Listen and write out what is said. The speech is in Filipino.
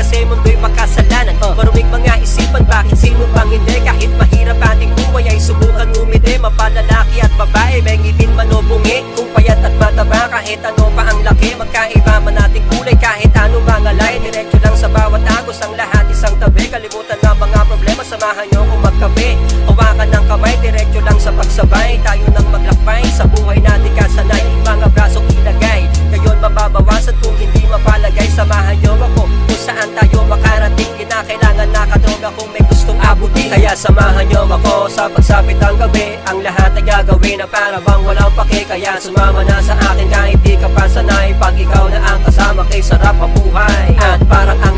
kasi mundo'y makasalanan. Maruming mga isipan, bakit sino bang hindi? Kahit mahirap ating buhay ay subukan ngumiti. Mapalalaki at babae, may ngitin man o bungi. Kung payat at mataba, kahit ano pa ang laki. Magkaiba man ating kulay, kahit ano mga lay. Diretso lang sa bawat agos, ang lahat isang tabi. Kalimutan na mga problema, samahan nyo kung magkape. Hawakan ng kamay, diretso lang sa pagsabay. Tayo nang maglakbay, sa buhay natin kasanay. Mga brasong ilagay, ngayon mababawasan kung hindi mapalagay. Samahan nyo ako kung saan tayo makarating. Kinakailangan nakadroga kung may gustong abutin. Kaya samahan nyo ako sa pagsapit ng gabi. Ang lahat ay gagawin na para bang walang pake. Kaya sumama na sa akin kahit di ka pa sanay. Pag ikaw na ang kasama kay sarap ang buhay. At parang ang